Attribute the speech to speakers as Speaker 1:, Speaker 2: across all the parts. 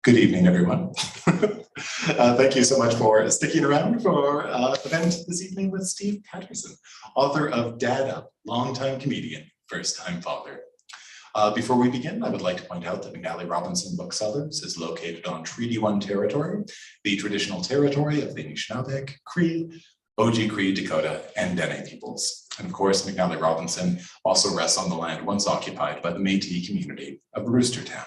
Speaker 1: Good evening, everyone. Thank you so much for sticking around for our event this evening with Steve Patterson, author of Dad Up, longtime comedian, first-time father. Before we begin, I would like to point out that McNally Robinson Booksellers is located on Treaty 1 territory, the traditional territory of the Anishinaabe, Cree, Oji Cree, Dakota, and Dene peoples. And of course, McNally Robinson also rests on the land once occupied by the Métis community of Roostertown.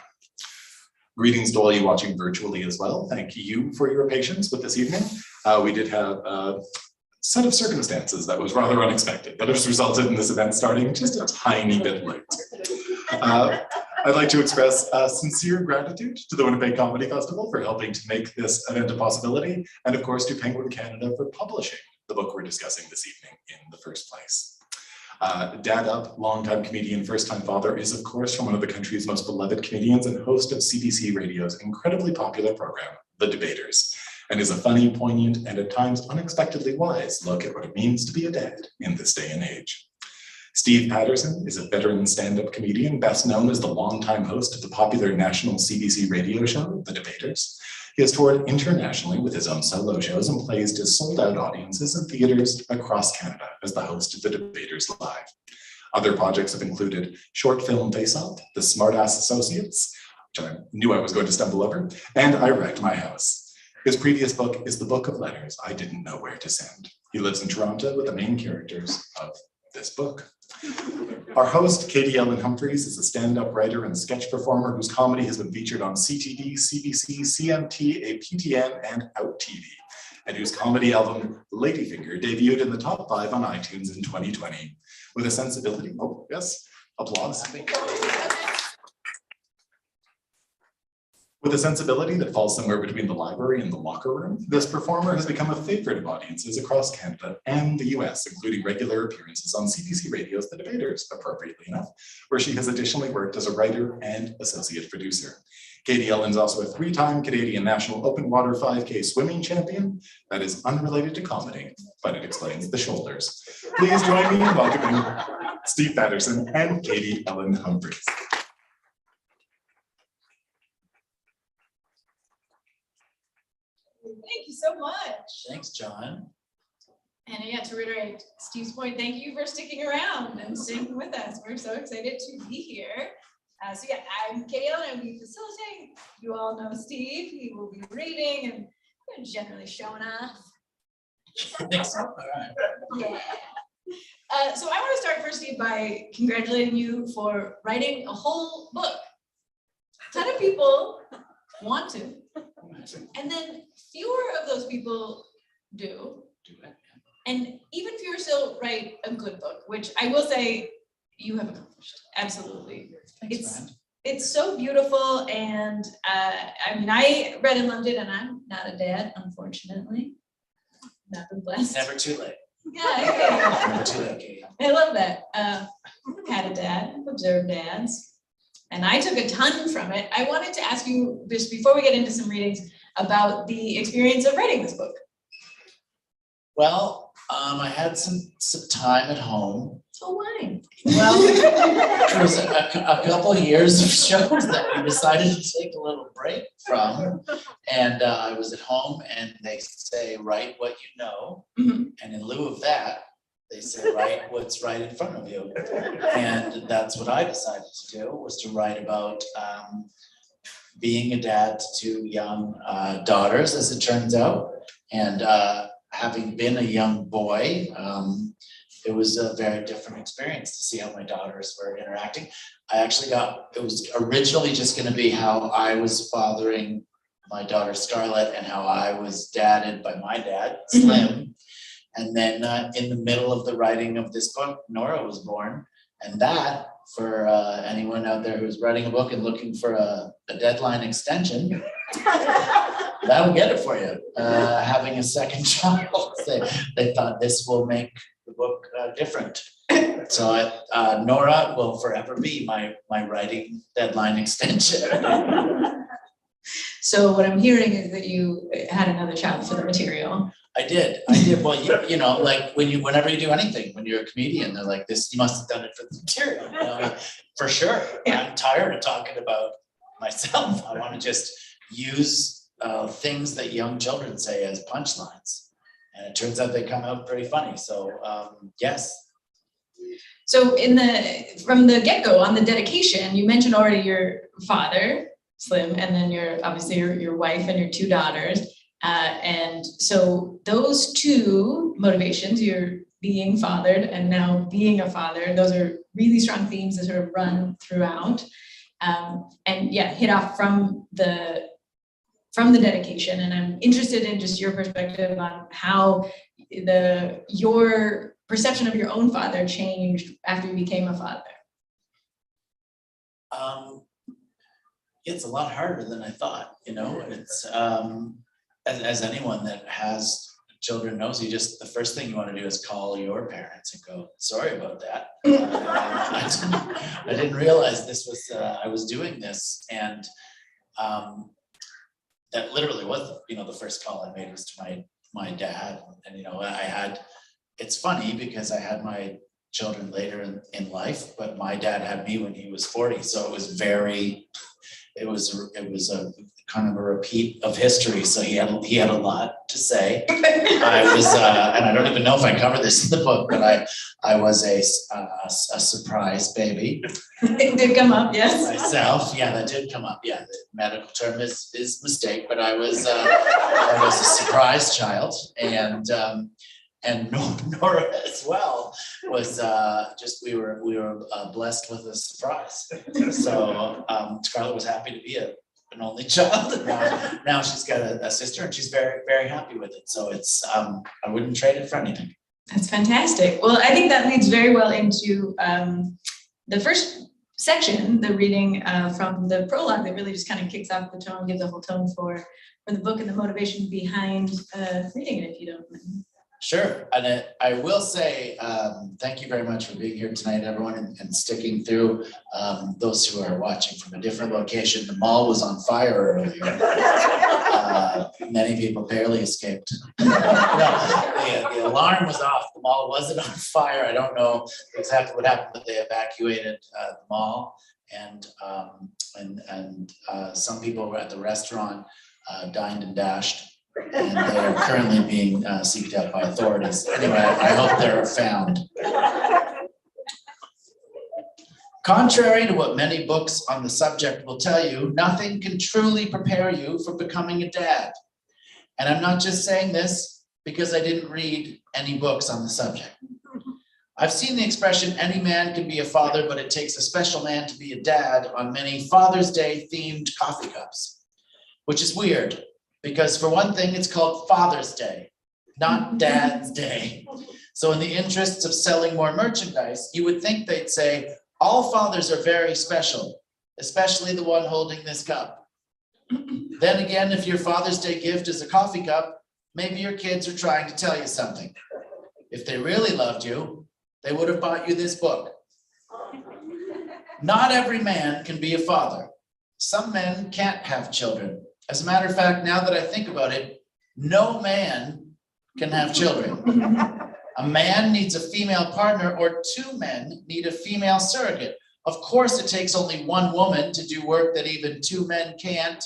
Speaker 1: Greetings to all you watching virtually as well. Thank you for your patience with this evening. We did have a set of circumstances that was rather unexpected that has resulted in this event starting just a tiny bit late. I'd like to express sincere gratitude to the Winnipeg Comedy Festival for helping to make this event a possibility, and of course to Penguin Canada for publishing the book we're discussing this evening in the first place. Dad Up, longtime comedian, first-time father, is of course from one of the country's most beloved comedians and host of CBC Radio's incredibly popular program, The Debaters, and is a funny, poignant, and at times unexpectedly wise look at what it means to be a dad in this day and age. Steve Patterson is a veteran stand-up comedian, best known as the longtime host of the popular national CBC radio show, The Debaters. He has toured internationally with his own solo shows and plays to sold-out audiences in theaters across Canada as the host of The Debaters Live. Other projects have included short film Face Off, The Smartass Associates, which I knew I was going to stumble over, and I Wrecked My House. His previous book is The Book of Letters I Didn't Know Where to Send. He lives in Toronto with the main characters of this book. Our host, Katie-Ellen Humphries, is a stand-up writer and sketch performer whose comedy has been featured on CTV, CBC, CMT, APTN, and Out TV, and whose comedy album, Ladyfinger, debuted in the top 5 on iTunes in 2020. With a sensibility, oh yes, applause. With a sensibility that falls somewhere between the library and the locker room, this performer has become a favorite of audiences across Canada and the US, including regular appearances on CBC Radio's The Debaters, appropriately enough, where she has additionally worked as a writer and associate producer. Katie-Ellen is also a 3-time Canadian National Open Water 5K swimming champion. That is unrelated to comedy, but it explains the shoulders. Please join me in welcoming Steve Patterson and Katie-Ellen Humphries.
Speaker 2: Thank you so much.
Speaker 3: Thanks, John.
Speaker 2: And yeah, to reiterate Steve's point, thank you for sticking around and staying with us. We're so excited to be here. So yeah, I'm Katie-Ellen, I will be facilitating. You all know Steve. He will be reading and generally showing off.
Speaker 3: Thanks. All right.
Speaker 2: Yeah. So I want to start first, Steve, by congratulating you for writing a whole book. A ton of people want to. And then fewer of those people do it. And even fewer still write a good book, which I will say you have accomplished. Absolutely.
Speaker 3: Thanks,
Speaker 2: it's so beautiful. And I mean, I read and loved it, and I'm not a dad, unfortunately. Not been blessed.
Speaker 3: Never too late.
Speaker 2: Yeah.
Speaker 3: Never too late, Katie.
Speaker 2: I love that. Had a dad, observed dads. And I took a ton from it. I wanted to ask you, just before we get into some readings, about the experience of writing this book.
Speaker 3: Well, I had some time at home.
Speaker 2: Oh, why?
Speaker 3: Well, there was a couple of years of shows that we decided to take a little break from. And I was at home, and they say, write what you know.
Speaker 2: Mm-hmm.
Speaker 3: And in lieu of that, they say, write what's right in front of you. And that's what I decided to do, was to write about being a dad to 2 young daughters, as it turns out. And having been a young boy, it was a very different experience to see how my daughters were interacting. It was originally just going to be how I was fathering my daughter Scarlett and how I was dadded by my dad, Slim. Mm-hmm. And then in the middle of the writing of this book, Nora was born. And that, for anyone out there who's writing a book and looking for a deadline extension, that'll get it for you. Having a second child, they thought this will make the book different. So Nora will forever be my writing deadline extension.
Speaker 2: So what I'm hearing is that you had another child for the material.
Speaker 3: I did. Well, you know, like whenever you do anything, when you're a comedian, they're like, "This, you must have done it for the material." You know, for sure. Yeah. I'm tired of talking about myself. I want to just use things that young children say as punchlines. And it turns out they come out pretty funny. So yes.
Speaker 2: So from the get-go on the dedication, you mentioned already your father, Slim, and then your wife and your two daughters. And so those two motivations, you're being fathered and now being a father, those are really strong themes that sort of run throughout. And yeah, hit off from the dedication. And I'm interested in just your perspective on how your perception of your own father changed after you became a father.
Speaker 3: It's a lot harder than I thought, it's as anyone that has children knows, the first thing you want to do is call your parents and go, sorry about that. I didn't realize I was doing this. And that literally was, the first call I made was to my dad. And, it's funny because I had my children later in life, but my dad had me when he was 40. So it was a kind of a repeat of history. So he had a lot to say. I was, and I don't even know if I covered this in the book, but I was a surprise baby.
Speaker 2: It did come up, yes.
Speaker 3: Myself, yeah, that did come up. Yeah, the medical term is mistake, but I was a surprise child, and Nora as well was we were blessed with a surprise. So Scarlett was happy to be an only child. Now she's got a sister, and she's very, very happy with it. So it's I wouldn't trade it for anything.
Speaker 2: That's fantastic. Well, I think that leads very well into the first section, the reading from the prologue that really just kind of kicks off the tone, gives a whole tone for the book and the motivation behind reading it, if you don't mind.
Speaker 3: Sure, and I will say thank you very much for being here tonight, everyone, and sticking through. Those who are watching from a different location, the mall was on fire earlier. Many people barely escaped. The alarm was off. The mall wasn't on fire. I don't know exactly what happened, but they evacuated the mall, and some people were at the restaurant, dined and dashed. And they are currently being seeked out by authorities. Anyway, I hope they're found. Contrary to what many books on the subject will tell you, nothing can truly prepare you for becoming a dad. And I'm not just saying this because I didn't read any books on the subject. I've seen the expression, any man can be a father, but it takes a special man to be a dad on many Father's Day themed coffee cups, which is weird. Because for one thing, it's called Father's Day, not Dad's Day. So in the interests of selling more merchandise, you would think they'd say, all fathers are very special, especially the one holding this cup. Then again, if your Father's Day gift is a coffee cup, maybe your kids are trying to tell you something. If they really loved you, they would have bought you this book. Not every man can be a father. Some men can't have children. As a matter of fact, now that I think about it, no man can have children. A man needs a female partner, or two men need a female surrogate. Of course, it takes only one woman to do work that even two men can't.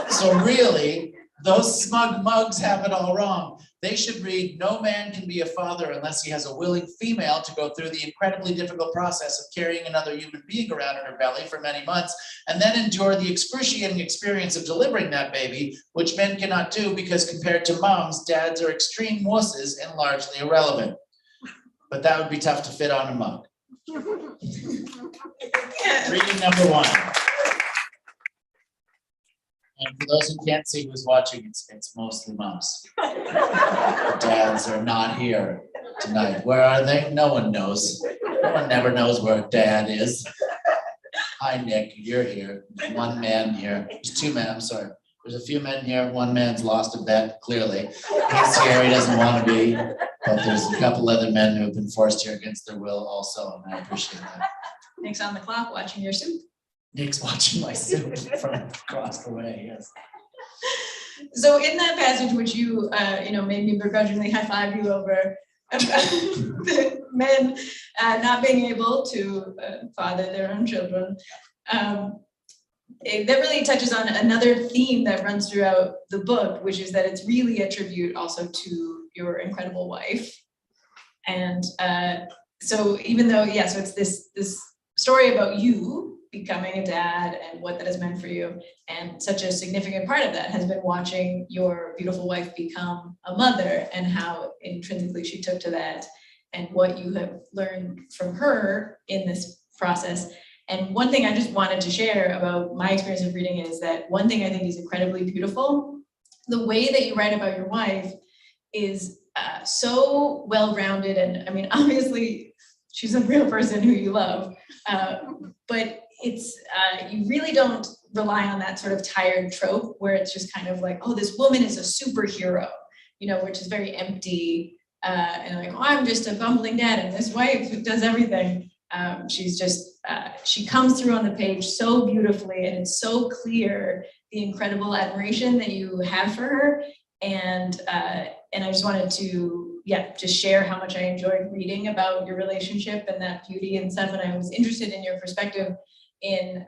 Speaker 3: So really, those smug mugs have it all wrong. They should read, no man can be a father unless he has a willing female to go through the incredibly difficult process of carrying another human being around in her belly for many months, and then endure the excruciating experience of delivering that baby, which men cannot do because compared to moms, dads are extreme wusses and largely irrelevant. But that would be tough to fit on a mug. Reading number one. And for those who can't see who's watching, it's mostly moms. Dads are not here tonight. Where are they? No one knows. No one never knows where dad is. Hi, Nick, you're here. There's one man here. There's two men, I'm sorry. There's a few men here. One man's lost a bet, clearly. He's here, he doesn't want to be. But there's a couple other men who have been forced here against their will also, and I appreciate that.
Speaker 2: Nick's on the clock watching your soup.
Speaker 3: Nick's watching my soup from across the way, yes.
Speaker 2: So in that passage, which you, made me begrudgingly high-five you over, the men not being able to father their own children, that really touches on another theme that runs throughout the book, which is that it's really a tribute also to your incredible wife. And so even though, so it's this story about you becoming a dad and what that has meant for you. And such a significant part of that has been watching your beautiful wife become a mother and how intrinsically she took to that and what you have learned from her in this process. And one thing I just wanted to share about my experience of reading is that one thing I think is incredibly beautiful, the way that you write about your wife is so well-rounded. And I mean, obviously she's a real person who you love, but it's, you really don't rely on that sort of tired trope where it's just kind of like, oh, this woman is a superhero, which is very empty. And like, oh, I'm just a bumbling dad and this wife who does everything. She's just, she comes through on the page so beautifully, and it's so clear the incredible admiration that you have for her. And I just wanted to, just share how much I enjoyed reading about your relationship and that beauty and stuff. And I was interested in your perspective in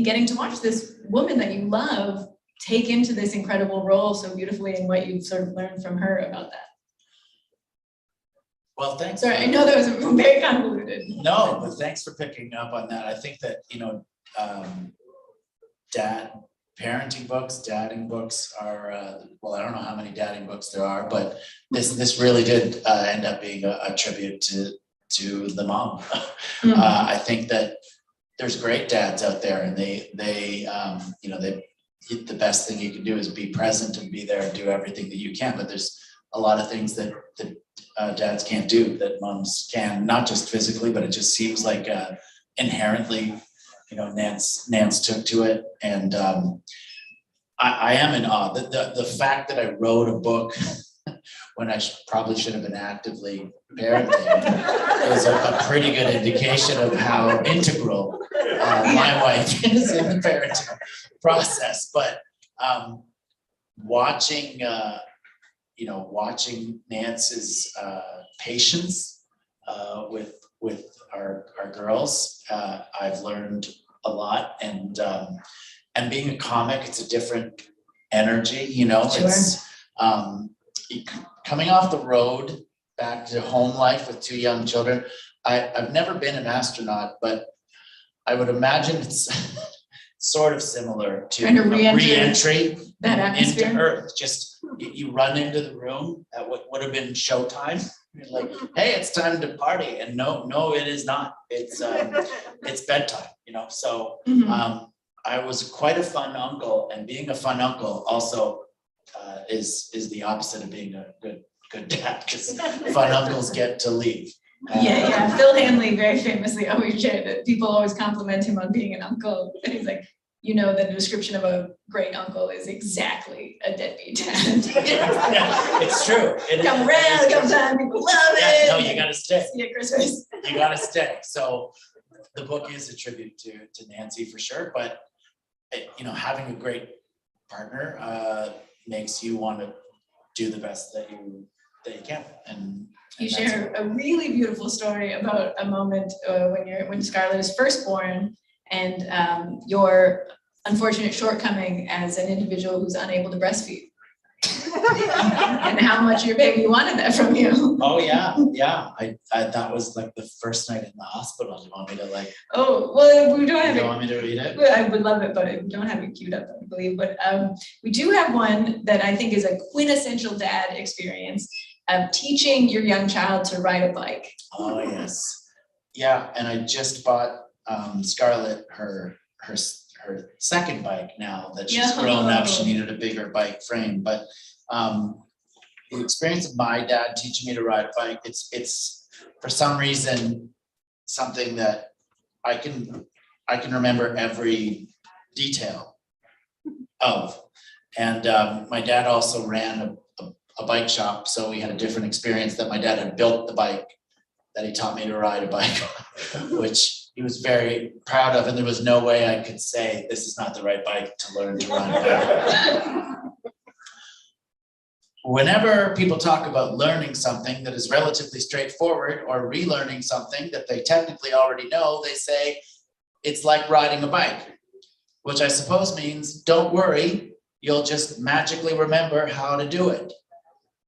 Speaker 2: getting to watch this woman that you love take into this incredible role so beautifully, and what you've sort of learned from her about that.
Speaker 3: Well, thanks.
Speaker 2: Sorry, I know that was very convoluted.
Speaker 3: No, but thanks for picking up on that. I think that, parenting books, dadding books are, well, I don't know how many dadding books there are, but this really did end up being a tribute to the mom.
Speaker 2: Mm-hmm.
Speaker 3: I think that there's great dads out there, and the best thing you can do is be present and be there and do everything that you can. But there's a lot of things that dads can't do that moms can, not just physically, but it just seems like inherently, Nance took to it. And I am in awe. The fact that I wrote a book when I probably should have been actively parenting is a pretty good indication of how integral my wife is in the parenting process. But watching Nance's patience with our girls, I've learned a lot. And being a comic, it's a different energy.
Speaker 2: Sure.
Speaker 3: It's coming off the road back to home life with two young children. I've never been an astronaut, but I would imagine it's sort of similar to
Speaker 2: Trying to
Speaker 3: a
Speaker 2: re-entry that
Speaker 3: into
Speaker 2: atmosphere.
Speaker 3: Earth. Just you run into the room at what would have been showtime. You're like, hey, it's time to party. And no, it is not. It's bedtime, So
Speaker 2: Mm-hmm.
Speaker 3: I was quite a fun uncle, and being a fun uncle also is the opposite of being a good dad, because fun uncles get to leave.
Speaker 2: Yeah. Phil Hanley very famously always shared that people always compliment him on being an uncle. And he's like, the description of a great uncle is exactly a deadbeat dad.
Speaker 3: Yeah, it's true.
Speaker 2: Come around, come time, people love it.
Speaker 3: No, you gotta stay.
Speaker 2: See you at Christmas.
Speaker 3: You gotta stay. So the book is a tribute to Nancy for sure, but having a great partner makes you want to do the best that you can. And
Speaker 2: you share a really beautiful story about a moment when Scarlett is first born, and your unfortunate shortcoming as an individual who's unable to breastfeed. And how much your baby wanted that from you.
Speaker 3: Oh yeah. I that was like the first night in the hospital. Do you want me to
Speaker 2: Oh well, we don't have
Speaker 3: you
Speaker 2: it.
Speaker 3: Want me to read it?
Speaker 2: I would love it, but we don't have it queued up, I believe. But we do have one that I think is a quintessential dad experience of teaching your young child to ride a bike.
Speaker 3: Oh yes, yeah. And I just bought Scarlett her second bike now that she's grown up. She needed a bigger bike frame, but the experience of my dad teaching me to ride a bike, it's for some reason something that I can remember every detail of. And my dad also ran a bike shop, so we had a different experience that my dad had built the bike that he taught me to ride a bike, which he was very proud of, and there was no way I could say this is not the right bike to learn to ride a bike. Whenever people talk about learning something that is relatively straightforward or relearning something that they technically already know, they say, it's like riding a bike, which I suppose means don't worry, you'll just magically remember how to do it.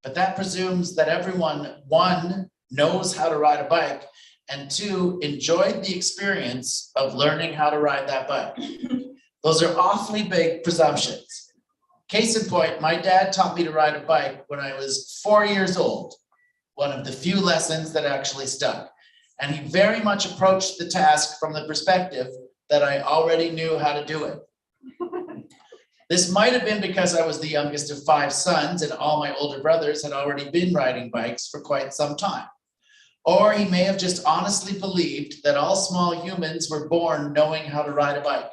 Speaker 3: But that presumes that everyone, one, knows how to ride a bike, and two, enjoyed the experience of learning how to ride that bike. Those are awfully big presumptions. Case in point, my dad taught me to ride a bike when I was 4 years old, one of the few lessons that actually stuck. And he very much approached the task from the perspective that I already knew how to do it. This might have been because I was the youngest of 5 sons and all my older brothers had already been riding bikes for quite some time. Or he may have just honestly believed that all small humans were born knowing how to ride a bike.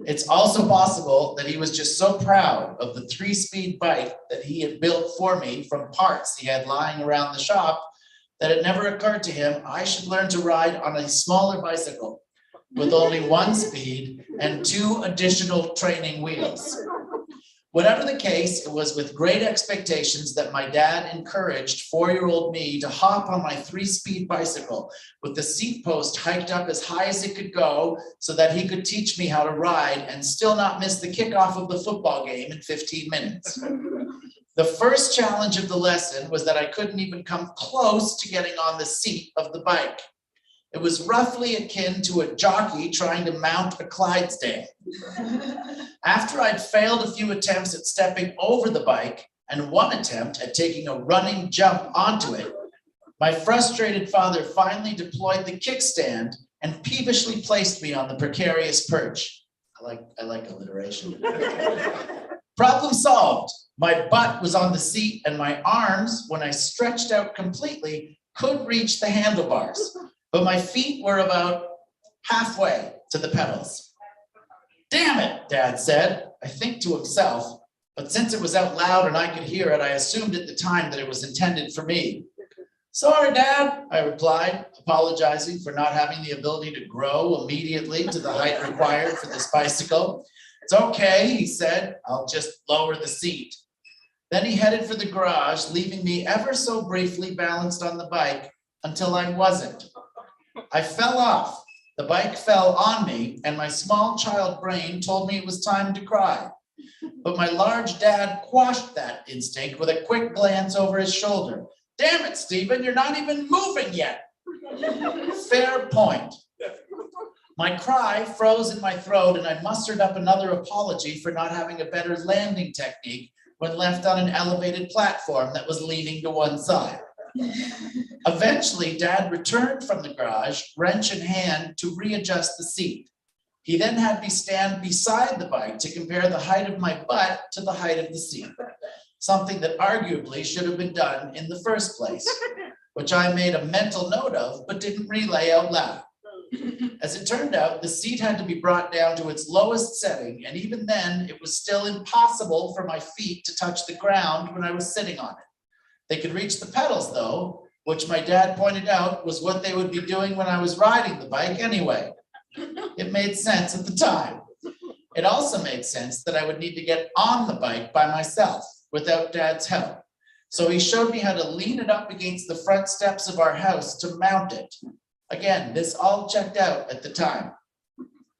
Speaker 3: It's also possible that he was just so proud of the 3-speed bike that he had built for me from parts he had lying around the shop that it never occurred to him I should learn to ride on a smaller bicycle with only 1 speed and 2 additional training wheels. Whatever the case, it was with great expectations that my dad encouraged 4-year-old me to hop on my 3-speed bicycle with the seat post hiked up as high as it could go so that he could teach me how to ride and still not miss the kickoff of the football game in 15 minutes. The first challenge of the lesson was that I couldn't even come close to getting on the seat of the bike. It was roughly akin to a jockey trying to mount a Clydesdale. After I'd failed a few attempts at stepping over the bike and 1 attempt at taking a running jump onto it, my frustrated father finally deployed the kickstand and peevishly placed me on the precarious perch. I like alliteration. Problem solved. My butt was on the seat and my arms, when I stretched out completely, could reach the handlebars. But my feet were about halfway to the pedals. Damn it, Dad said, I think to himself, but since it was out loud and I could hear it, I assumed at the time that it was intended for me. Sorry, Dad, I replied, apologizing for not having the ability to grow immediately to the height required for this bicycle. It's okay, he said, I'll just lower the seat. Then he headed for the garage, leaving me ever so briefly balanced on the bike until I wasn't. I fell off, the bike fell on me, and my small child brain told me it was time to cry. But my large dad quashed that instinct with a quick glance over his shoulder. Damn it, Stephen, you're not even moving yet. Fair point. My cry froze in my throat, and I mustered up another apology for not having a better landing technique when left on an elevated platform that was leaning to one side. Eventually, Dad returned from the garage, wrench in hand, to readjust the seat. He then had me stand beside the bike to compare the height of my butt to the height of the seat, something that arguably should have been done in the first place, which I made a mental note of but didn't relay out loud. As it turned out, the seat had to be brought down to its lowest setting, and even then, it was still impossible for my feet to touch the ground when I was sitting on it. They could reach the pedals, though, which my dad pointed out was what they would be doing when I was riding the bike anyway. It made sense at the time. It also made sense that I would need to get on the bike by myself without Dad's help. So he showed me how to lean it up against the front steps of our house to mount it. Again, this all checked out at the time.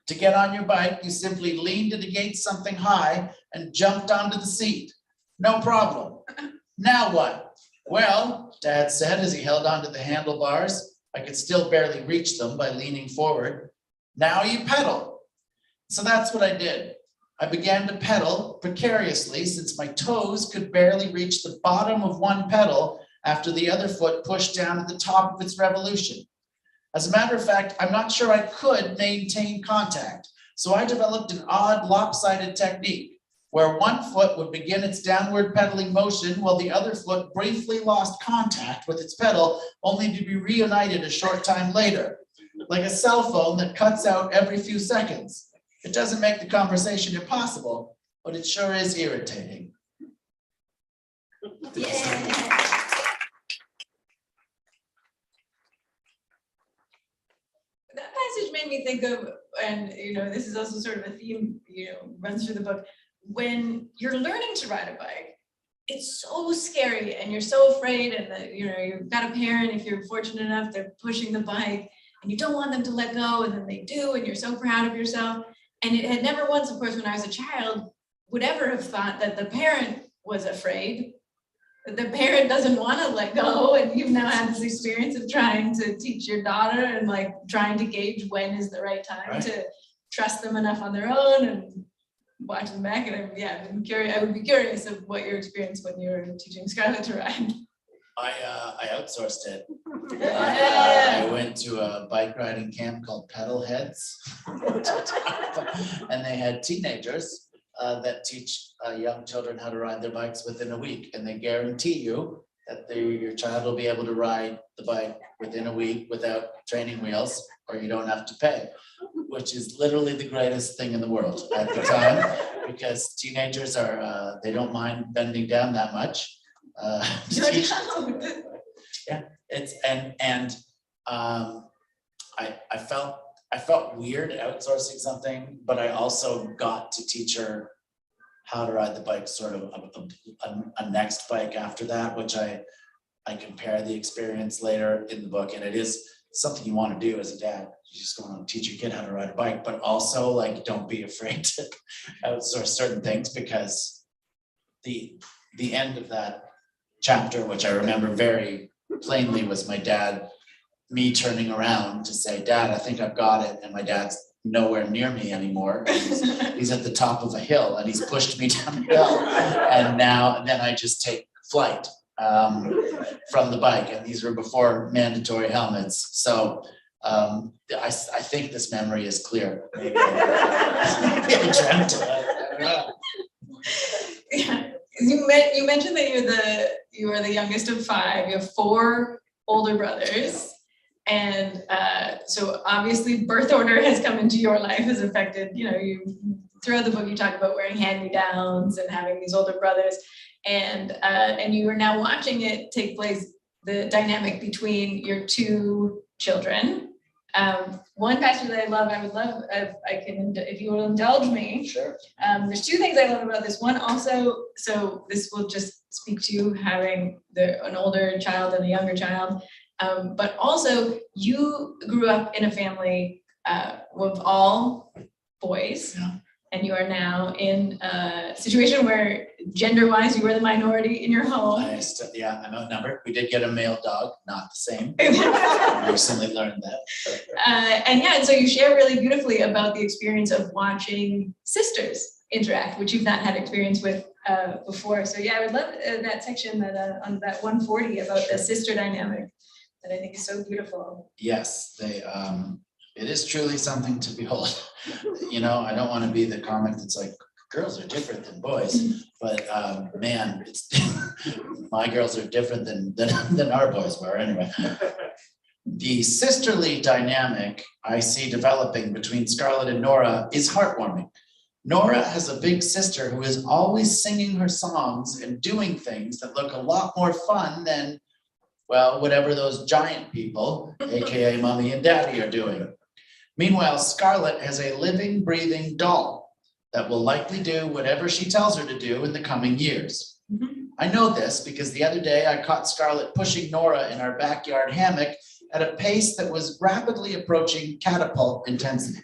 Speaker 3: To get on your bike, you simply leaned it against something high and jumped onto the seat. No problem. Now what? Well, Dad said as he held onto the handlebars, I could still barely reach them by leaning forward. Now you pedal. So that's what I did. I began to pedal precariously since my toes could barely reach the bottom of one pedal after the other foot pushed down at the top of its revolution. As a matter of fact, I'm not sure I could maintain contact, so I developed an odd lopsided technique where one foot would begin its downward pedaling motion while the other foot briefly lost contact with its pedal, only to be reunited a short time later, like a cell phone that cuts out every few seconds. It doesn't make the conversation impossible, but it sure is irritating.
Speaker 2: Yeah. That passage made me think of, and this is also sort of a theme, runs through the book. When you're learning to ride a bike, it's so scary and you're so afraid, and you've got a parent, if you're fortunate enough, they're pushing the bike, and you don't want them to let go, and then they do, and you're so proud of yourself. And it had never once, of course, when I was a child, would ever have thought that the parent was afraid, that the parent doesn't want to let go. And you've now had this experience of trying to teach your daughter and like trying to gauge when is the right time to trust them enough on their own and watch them back. And I'm curious, I would be curious of what your experience when you were teaching Scarlett to ride.
Speaker 3: I outsourced it.
Speaker 2: Yeah.
Speaker 3: I went to a bike riding camp called Pedal Heads. And they had teenagers that teach young children how to ride their bikes within a week. And they guarantee you that your child will be able to ride the bike within a week without training wheels, or you don't have to pay, which is literally the greatest thing in the world at the time, because teenagers are, they don't mind bending down that much. Yeah, it's I felt weird outsourcing something, but I also got to teach her how to ride the bike, sort of a next bike after that, which I compare the experience later in the book, and it is something you want to do as a dad. You just want to teach your kid how to ride a bike, but also like don't be afraid to outsource certain things, because the end of that chapter, which I remember very plainly, was my dad, me turning around to say, "Dad, I think I've got it," and my dad's nowhere near me anymore. He's at the top of a hill and he's pushed me down the hill, and then I just take flight from the bike, and these were before mandatory helmets. So I think this memory is clear. Maybe I dreamt it. I don't know.
Speaker 2: Yeah. You mentioned that you are the youngest of 5. You have 4 older brothers, and so obviously birth order has come into your life, has affected. You throughout the book you talk about wearing hand-me-downs and having these older brothers, and you are now watching it take place, the dynamic between your 2 children. One passage that I would love if you will indulge me.
Speaker 3: Sure.
Speaker 2: There's 2 things I love about this. One also, so this will just speak to having an older child and a younger child, but also you grew up in a family with all boys.
Speaker 3: Yeah.
Speaker 2: And you are now in a situation where gender-wise you were the minority in your home.
Speaker 3: I'm outnumbered. We did get a male dog, not the same. I recently learned that.
Speaker 2: And so you share really beautifully about the experience of watching sisters interact, which you've not had experience with before. So I would love that section that on that 140 about the sister dynamic that I think is so beautiful.
Speaker 3: Yes, it is truly something to behold. I don't want to be the comic that's like, girls are different than boys, but man, my girls are different than our boys were anyway. The sisterly dynamic I see developing between Scarlett and Nora is heartwarming. Nora has a big sister who is always singing her songs and doing things that look a lot more fun than, well, whatever those giant people, aka mommy and daddy, are doing. Meanwhile, Scarlett has a living, breathing doll that will likely do whatever she tells her to do in the coming years.
Speaker 2: Mm-hmm.
Speaker 3: I know this because the other day I caught Scarlett pushing Nora in our backyard hammock at a pace that was rapidly approaching catapult intensity.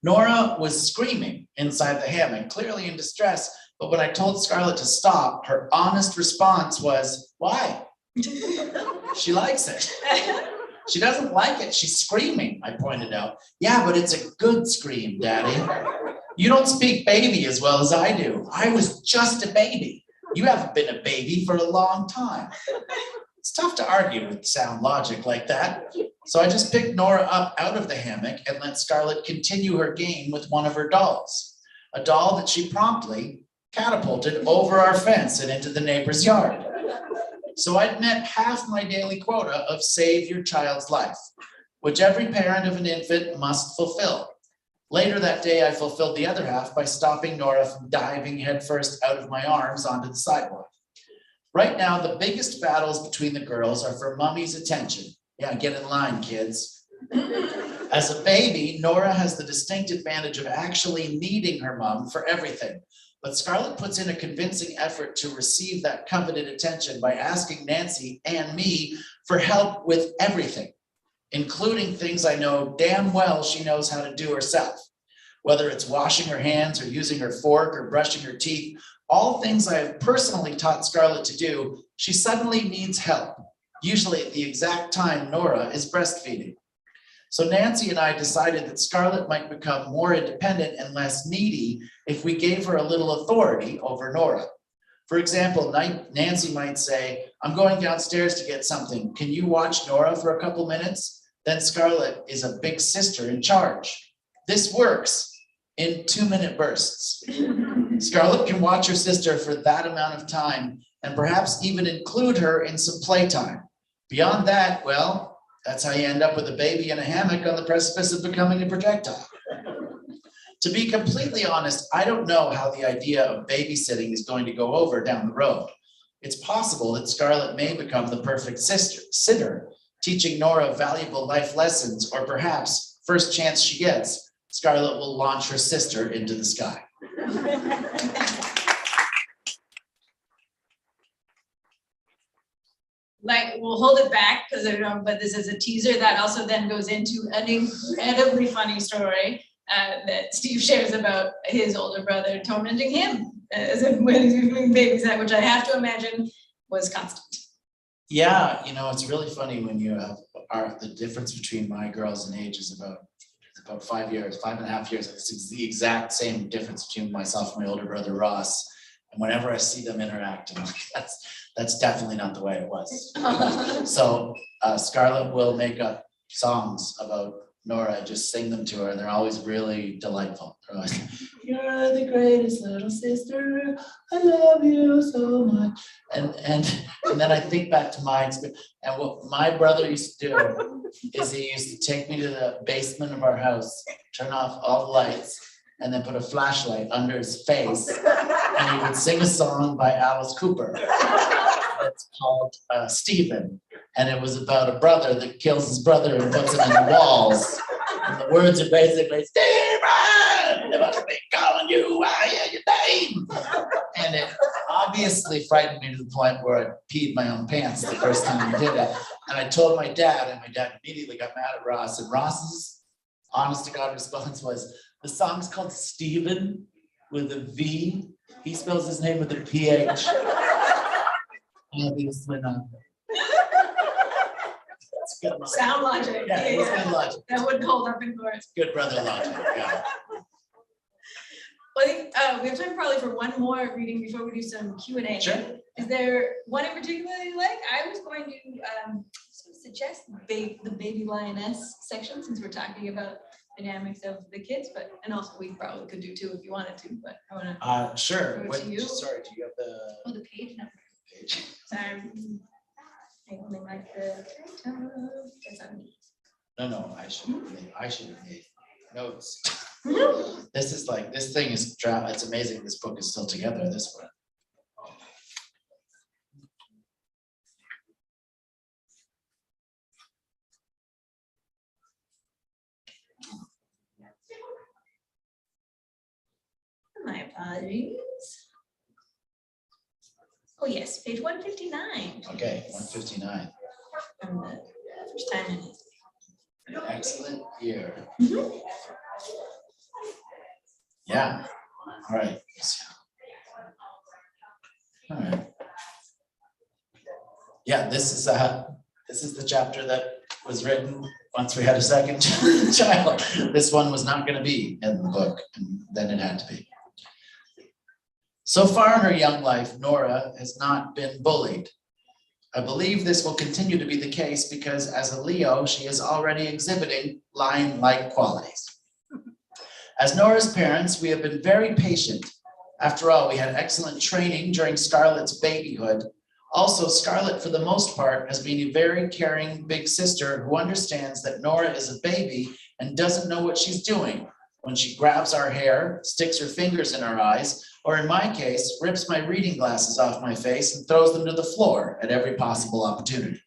Speaker 3: Nora was screaming inside the hammock, clearly in distress, but when I told Scarlett to stop, her honest response was, "Why?" She likes it. She doesn't like it. She's screaming, I pointed out. "Yeah, but it's a good scream, Daddy. You don't speak baby as well as I do. I was just a baby. You haven't been a baby for a long time." It's tough to argue with sound logic like that. So I just picked Nora up out of the hammock and let Scarlett continue her game with one of her dolls, a doll that she promptly catapulted over our fence and into the neighbor's yard. So I'd met half my daily quota of save your child's life, which every parent of an infant must fulfill. Later that day, I fulfilled the other half by stopping Nora from diving headfirst out of my arms onto the sidewalk. Right now, the biggest battles between the girls are for mommy's attention. Yeah, get in line, kids. As a baby, Nora has the distinct advantage of actually needing her mom for everything. But Scarlett puts in a convincing effort to receive that coveted attention by asking Nancy and me for help with everything. including things I know damn well she knows how to do herself. Whether it's washing her hands or using her fork or brushing her teeth, all things I have personally taught Scarlett to do, she suddenly needs help, usually at the exact time Nora is breastfeeding. So Nancy and I decided that Scarlett might become more independent and less needy if we gave her a little authority over Nora. For example, Nancy might say, I'm going downstairs to get something. Can you watch Nora for a couple minutes? Then Scarlett is a big sister in charge. This works in 2-minute bursts. Scarlett can watch her sister for that amount of time and perhaps even include her in some playtime. Beyond that, well, that's how you end up with a baby in a hammock on the precipice of becoming a projectile. To be completely honest, I don't know how the idea of babysitting is going to go over down the road. It's possible that Scarlett may become the perfect sitter, teaching Nora valuable life lessons, or perhaps, first chance she gets, Scarlett will launch her sister into the sky.
Speaker 2: Like, we'll hold it back because I don't know, but this is a teaser that also then goes into an incredibly funny story that Steve shares about his older brother tormenting him as if when he's doing babysat, which I have to imagine was constant.
Speaker 3: Yeah, you know, it's really funny when you have the difference between my girls in age is about 5 years, 5.5 years. It's the exact same difference between myself and my older brother Ross. And whenever I see them interact, I'm like, that's definitely not the way it was. So Scarlett will make up songs about Nora, just sing them to her, and they're always really delightful. They're always, you're the greatest little sister, I love you so much. And then I think back to my experience, and what my brother used to do is he used to take me to the basement of our house, turn off all the lights, and then put a flashlight under his face, and he would sing a song by Alice Cooper. It's called Stephen, and it was about a brother that kills his brother and puts him in the walls. And the words are basically, Stephen, they must be calling you, I hear your name. And it obviously frightened me to the point where I peed my own pants the first time I did it. And I told my dad, and my dad immediately got mad at Ross. And Ross's honest to God response was, the song's called Stephen with a V. He spells his name with a PH. Obviously not. It's good logic.
Speaker 2: Sound logic.
Speaker 3: Yeah, it's good logic.
Speaker 2: That wouldn't hold up in court.
Speaker 3: Good brother logic. Yeah.
Speaker 2: Well, I think we have time probably for one more reading before we do some Q&A.
Speaker 3: Sure.
Speaker 2: Is there one in particular you like? I was going to suggest the baby lioness section, since we're talking about dynamics of the kids, but and also we probably could do too if you wanted to, but I want to.
Speaker 3: Sure.
Speaker 2: Over to you.
Speaker 3: Sorry, do you have
Speaker 2: The page number.
Speaker 3: page?
Speaker 2: Sorry. I only like the title. That's on me.
Speaker 3: No, I should have made notes. This thing is drama. It's amazing this book is still together, this one.
Speaker 2: My apologies. Oh yes, page 159.
Speaker 3: Okay, 159.
Speaker 2: From the first time in it.
Speaker 3: Excellent year.
Speaker 2: Mhm.
Speaker 3: Yeah. All right. All right. Yeah, this is the chapter that was written once we had a second child. This one was not going to be in the book, and then it had to be. So far in her young life, Nora has not been bullied. I believe this will continue to be the case because as a Leo, she is already exhibiting lion-like qualities. As Nora's parents, we have been very patient. After all, we had excellent training during Scarlett's babyhood. Also, Scarlett, for the most part, has been a very caring big sister who understands that Nora is a baby and doesn't know what she's doing when she grabs our hair, sticks her fingers in our eyes, or in my case, rips my reading glasses off my face and throws them to the floor at every possible opportunity.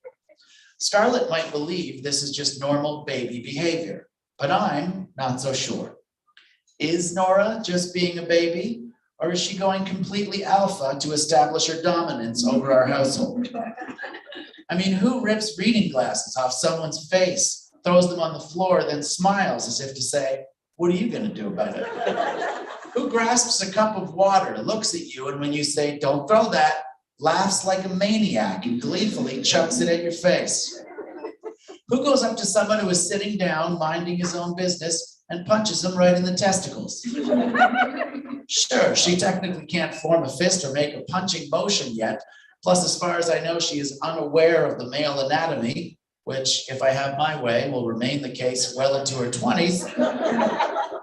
Speaker 3: Scarlett might believe this is just normal baby behavior, but I'm not so sure. Is Nora just being a baby, or is she going completely alpha to establish her dominance over our household? I mean, who rips reading glasses off someone's face throws them on the floor, then smiles as if to say, what are you going to do about it? Who grasps a cup of water, looks at you, and when you say, don't throw that, laughs like a maniac and gleefully chucks it at your face? Who goes up to someone who is sitting down, minding his own business, and punches him right in the testicles? Sure, she technically can't form a fist or make a punching motion yet. Plus, as far as I know, she is unaware of the male anatomy, which, if I have my way, will remain the case well into her 20s.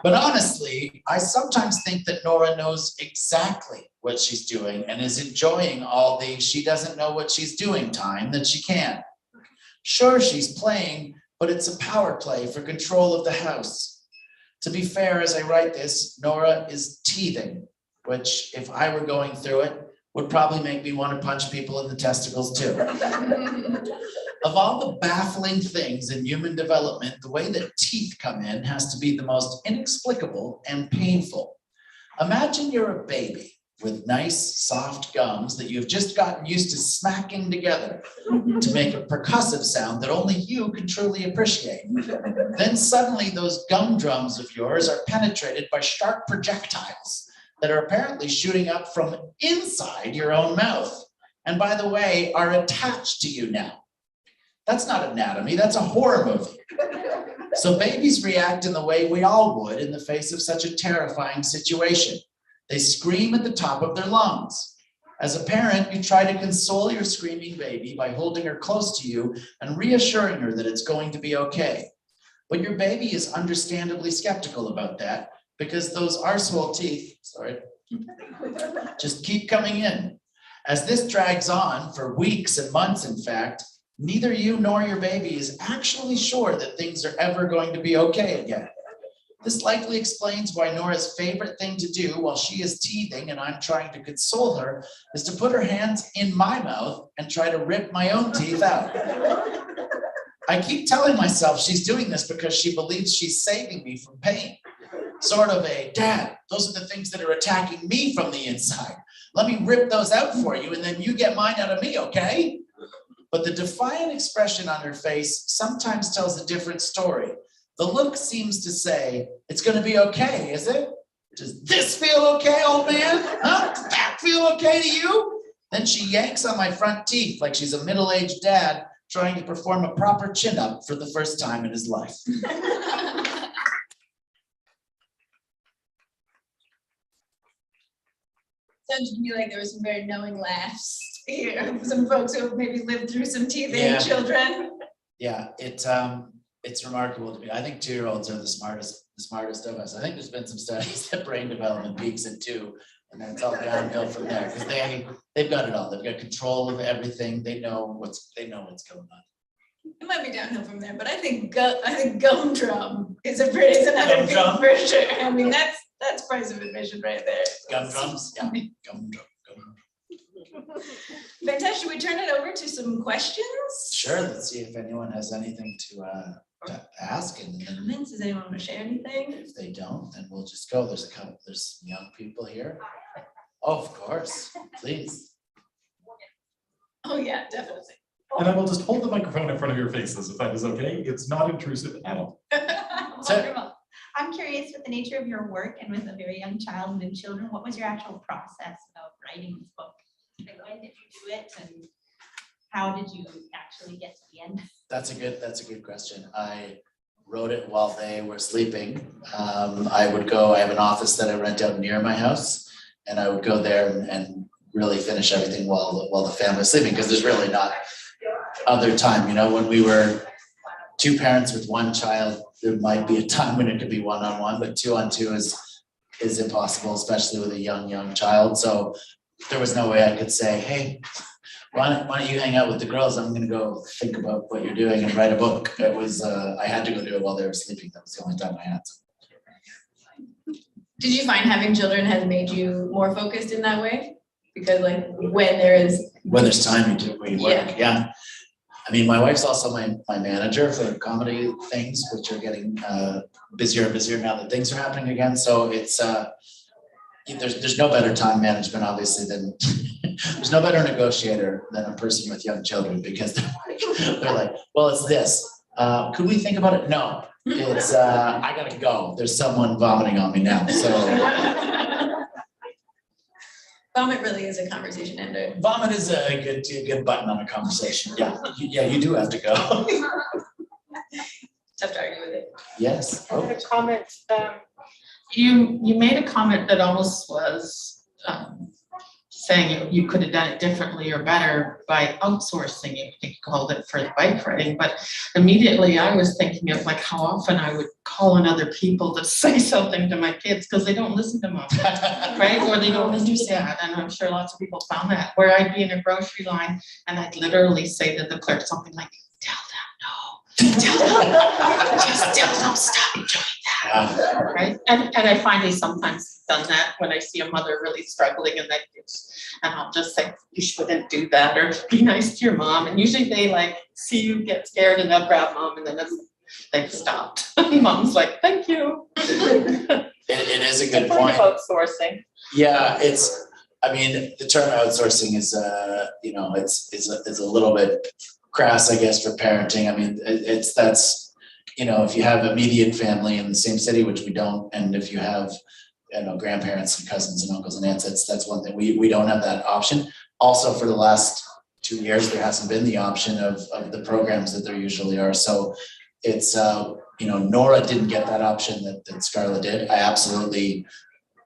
Speaker 3: But honestly, I sometimes think that Nora knows exactly what she's doing and is enjoying all the she doesn't know what she's doing time that she can. Sure, she's playing, but it's a power play for control of the house. To be fair, as I write this, Nora is teething, which, if I were going through it, would probably make me want to punch people in the testicles too. Of all the baffling things in human development, the way that teeth come in has to be the most inexplicable and painful. Imagine you're a baby with nice, soft gums that you've just gotten used to smacking together to make a percussive sound that only you can truly appreciate. Then suddenly those gumdrums of yours are penetrated by sharp projectiles that are apparently shooting up from inside your own mouth, and by the way, are attached to you now. That's not anatomy, that's a horror movie. So babies react in the way we all would in the face of such a terrifying situation. They scream at the top of their lungs. As a parent, you try to console your screaming baby by holding her close to you and reassuring her that it's going to be okay. But your baby is understandably skeptical about that because those arsehole teeth, just keep coming in. As this drags on for weeks and months, in fact, neither you nor your baby is actually sure that things are ever going to be okay again. This likely explains why Nora's favorite thing to do while she is teething and I'm trying to console her is to put her hands in my mouth and try to rip my own teeth out. I keep telling myself she's doing this because she believes she's saving me from pain. Sort of a, Dad, those are the things that are attacking me from the inside. Let me rip those out for you and then you get mine out of me, okay? But the defiant expression on her face sometimes tells a different story. The look seems to say, it's going to be okay, is it? Does this feel okay, old man? Huh? Does that feel okay to you? Then she yanks on my front teeth like she's a middle-aged dad trying to perform a proper chin-up for the first time in his life.
Speaker 2: Sounds to me like there was some very knowing laughs here. Some folks who have maybe lived through some teething children.
Speaker 3: Yeah, it's remarkable to me. I think 2-year-olds are the smartest of us. I think there's been some studies that brain development peaks at 2, and then it's all downhill from there because they've got it all. They've got control of everything. They know what's going on.
Speaker 2: It might be downhill from there, but I think gumdrum is another big for sure. I mean, that's price of admission right there.
Speaker 3: Gumdrums, yeah, gumdrum.
Speaker 2: Fantastic. Should we turn it over to some questions?
Speaker 3: Sure. Let's see if anyone has anything to ask, and then
Speaker 2: comments. Does anyone want to share anything?
Speaker 3: If they don't, then we'll just go. There's some young people here. Oh, of course, please.
Speaker 2: Oh yeah, definitely.
Speaker 1: And I will just hold the microphone in front of your faces if that is okay. It's not intrusive at all.
Speaker 4: Wonderful. I'm curious, with the nature of your work and with a very young child and children, what was your actual process of writing this book? Like, when did you do it, and how did you actually get to the end?
Speaker 3: That's a good question. I wrote it while they were sleeping. I have an office that I rent out near my house, and I would go there and really finish everything while the family was sleeping, because there's really not other time. You know, when we were 2 parents with 1 child, there might be a time when it could be 1-on-1, but 2-on-2 is impossible, especially with a young child. So there was no way I could say, hey, why don't you hang out with the girls? I'm going to go think about what you're doing and write a book. It was, I had to go do it while they were sleeping. That was the only time I had to.
Speaker 2: Did you find having children has made you more focused in that way? Because like when there's time you work, yeah. I mean, my wife's also my manager for comedy things, which are getting busier and busier now that things are happening again. So it's there's no better time management, obviously, than there's no better negotiator than a person with young children, because they're like, well, it's this.
Speaker 3: Could we think about it? No, it's, I gotta go. There's someone vomiting on me now, so.
Speaker 2: Vomit really is a conversation ender.
Speaker 3: Vomit is a good button on a conversation. Yeah, you do have to go.
Speaker 2: Tough to argue with it.
Speaker 3: Yes.
Speaker 5: I had a comment, you made a comment that almost was saying you could have done it differently or better by outsourcing, you think you called it, for the bike riding, but immediately I was thinking of like how often I would call on other people to say something to my kids because they don't listen to mom, right? Or they don't understand, and I'm sure lots of people found that, where I'd be in a grocery line and I'd literally say to the clerk something like, tell them no, tell them, just tell them stop doing that. Right, and I finally sometimes done that when I see a mother really struggling and and I'll just say, you shouldn't do that, or be nice to your mom, and usually they like see you get scared and they'll grab mom, and then they've stopped. Mom's like, thank you.
Speaker 3: It is a good
Speaker 5: It's
Speaker 3: point.
Speaker 5: outsourcing.
Speaker 3: Yeah, I mean, the term outsourcing is, you know, it's a little bit crass, I guess, for parenting. I mean, that's, you know, if you have a immediate family in the same city, which we don't, and if you have, you know, grandparents and cousins and uncles and aunts, that's one thing. We don't have that option. Also, for the last 2 years, there hasn't been the option of the programs that there usually are. So it's, you know, Nora didn't get that option that Scarlett did. I absolutely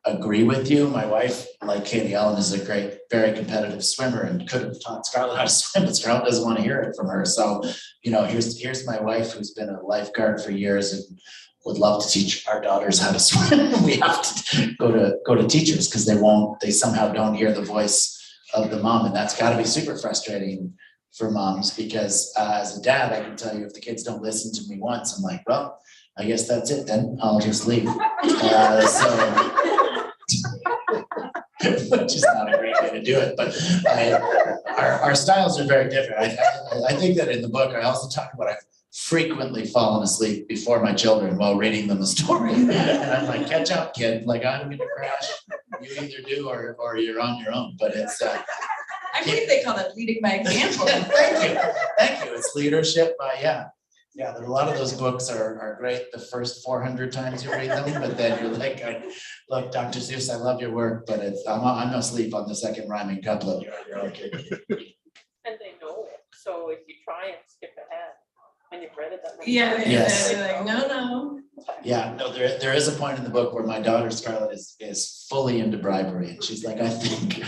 Speaker 3: agree with you. My wife, like Katie-Ellen, is a great, very competitive swimmer and could have taught Scarlett how to swim, but Scarlett doesn't want to hear it from her. So, you know, here's my wife who's been a lifeguard for years and would love to teach our daughters how to swim. We have to go to teachers because they somehow don't hear the voice of the mom, and that's got to be super frustrating for moms because as a dad, I can tell you if the kids don't listen to me once, I'm like, well, I guess that's it then. I'll just leave. Which is not a great way to do it, but our styles are very different. I think that in the book, I also talk about I've frequently fallen asleep before my children while reading them a story. And I'm like, catch up, kid. Like, I'm gonna crash. You either do or you're on your own. But it's
Speaker 2: I believe they call that leading by example.
Speaker 3: Thank you. It's leadership by, yeah, a lot of those books are great the first 400 times you read them, but then you're like, look, Dr. Seuss, I love your work, but I'm asleep on the second rhyming couplet. You're okay.
Speaker 5: And they know it, so if you try and skip ahead, when you've read it that much.
Speaker 2: Yeah,
Speaker 3: Yes.
Speaker 2: they're like, no.
Speaker 3: Yeah, no, there is a point in the book where my daughter Scarlett is fully into bribery, and she's like, I think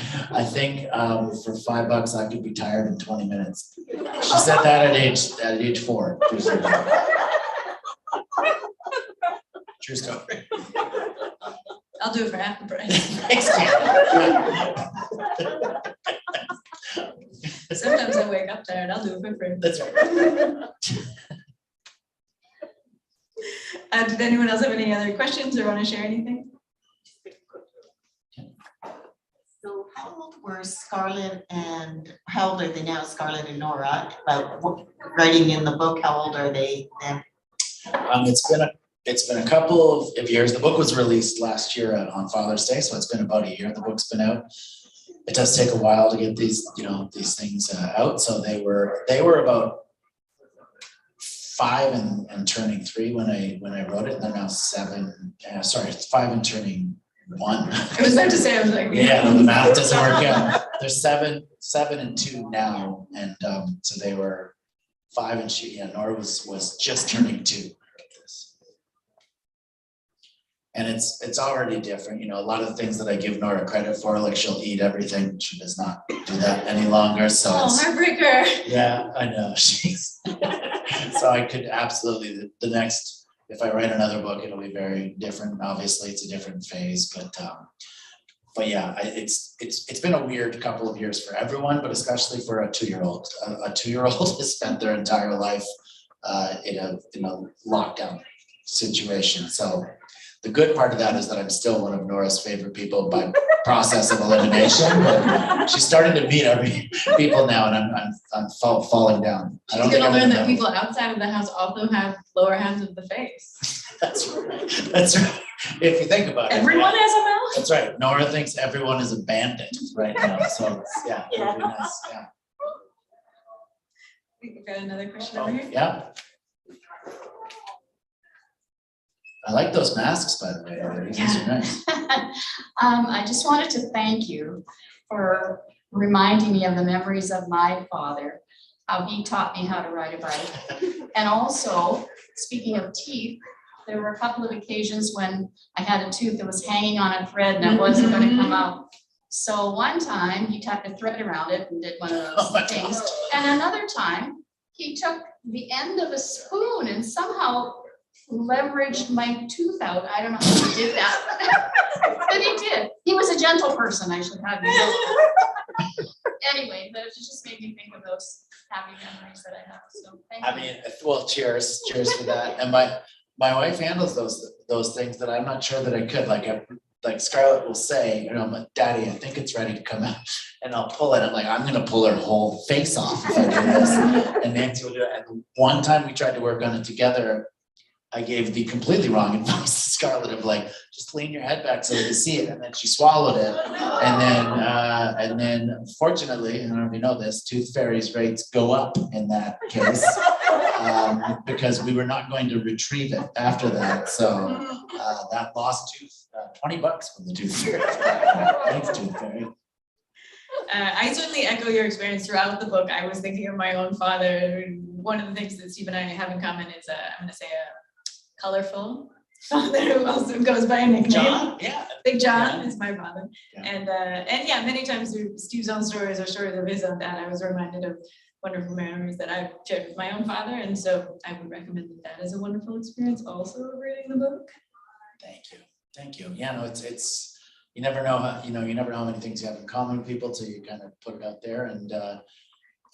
Speaker 3: for $5 I could be tired in 20 minutes. She said that at age 4. True story.
Speaker 2: I'll do it for half the price.
Speaker 3: Thanks,
Speaker 2: Sometimes I wake up there and I'll do it for free.
Speaker 3: That's right.
Speaker 2: Did anyone else have any other questions or want to share anything?
Speaker 6: So how old were Scarlett and how old are they now, Scarlett and Nora? Like writing in the book, how old are they then?
Speaker 3: It's been a couple of years. The book was released last year on Father's Day, so it's been about a year the book's been out. It does take a while to get these things out. So they were about 5 and turning 3 when I wrote it, and they're now 7. Sorry, it's 5 and turning 1.
Speaker 2: I was about to say, I was like,
Speaker 3: Yeah, no, the math doesn't work out. They're 7 and 2 now, and so they were 5 and Nora was just turning 2. And it's already different, you know, a lot of the things that I give Nora credit for, like she'll eat everything, she does not do that any longer, so it's,
Speaker 2: heartbreaker.
Speaker 3: yeah, I know, she's, so I could absolutely, the next, if I write another book, it'll be very different, obviously, it's a different phase, but yeah, it's been a weird couple of years for everyone, but especially for a 2-year-old. A 2-year-old has spent their entire life in a lockdown situation, so the good part of that is that I'm still one of Nora's favorite people by process of elimination. But she's starting to meet people now, and I'm falling down.
Speaker 2: She's gonna learn that people outside of the house also have lower halves of the face.
Speaker 3: That's right. That's right. If you think about it.
Speaker 2: Everyone has a mouth?
Speaker 3: That's right. Nora thinks everyone is a bandit right now. So yeah, it'll be nice. Yeah.
Speaker 2: We've got another question over here.
Speaker 3: Yeah. I like those masks, by the way. These are nice.
Speaker 7: I just wanted to thank you for reminding me of the memories of my father, how he taught me how to ride a bike. And also, speaking of teeth, there were a couple of occasions when I had a tooth that was hanging on a thread and it wasn't going to come out. So one time he tied a thread around it and did one of those things. And another time he took the end of a spoon and somehow leveraged my tooth out. I don't know how he did that, but he did. He was a gentle person, I should have you know. Anyway, that just made me think of those happy memories that I have. So thank you.
Speaker 3: I mean, well, cheers for that. And my wife handles those things that I'm not sure that I could. Like Scarlett will say, you know, I'm like, Daddy, I think it's ready to come out. And I'll pull it. I'm like, I'm gonna pull her whole face off if I do this. And Nancy will do it. And one time we tried to work on it together, I gave the completely wrong advice to Scarlett of like, just lean your head back so you can see it. And then she swallowed it. And then fortunately, I don't know if you know this, tooth fairy's rates go up in that case. Because we were not going to retrieve it after that. So that lost tooth, $20 from the tooth fairy. Thanks, tooth fairy.
Speaker 2: I certainly echo your experience throughout the book. I was thinking of my own father. One of the things that Steve and I have in common is, I'm going to say, a colorful father who also goes by a nickname.
Speaker 3: John, yeah.
Speaker 2: Big John is my father.
Speaker 3: Yeah.
Speaker 2: And yeah, many times through Steve's own stories or stories of his own dad, I was reminded of wonderful memories that I've shared with my own father. And so I would recommend that as a wonderful experience also of reading the book.
Speaker 3: Thank you. Yeah, no, it's you never know how many things you have in common with people till you kind of put it out there.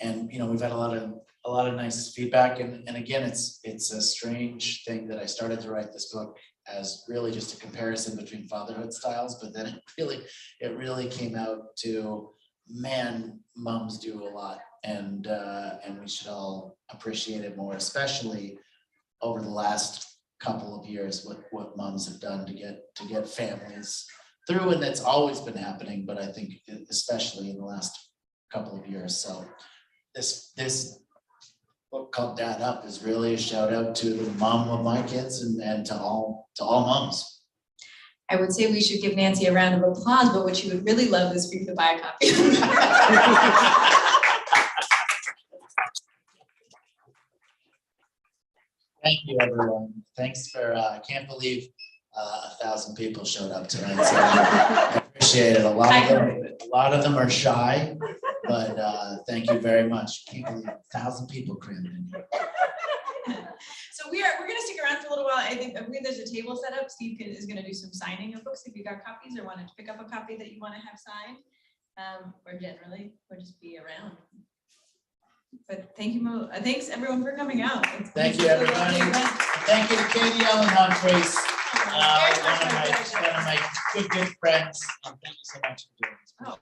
Speaker 3: And you know, we've had a lot of nice feedback. And again, it's a strange thing that I started to write this book as really just a comparison between fatherhood styles, but then it really came out to, man, moms do a lot. And we should all appreciate it more, especially over the last couple of years, what moms have done to get families through, and that's always been happening, but I think especially in the last couple of years. So this book called Dad Up is really a shout out to the mom of my kids and to all moms.
Speaker 2: I would say we should give Nancy a round of applause, but what she would really love is for you to buy a copy.
Speaker 3: Thank you, everyone. Thanks for, I can't believe 1,000 people showed up tonight. So I appreciate it. A lot of them are shy, but thank you very much. Can't believe 1,000 people crammed in here.
Speaker 2: So we're going to stick around for a little while. I think there's a table set up. Steve is going to do some signing of books if you got copies or wanted to pick up a copy that you want to have signed, or generally, or just be around. But thank you, thanks everyone for coming out.
Speaker 3: Thank you, everybody. Thank you to Katie-Ellen Humphries, one of my good friends. And thank you so much for doing this.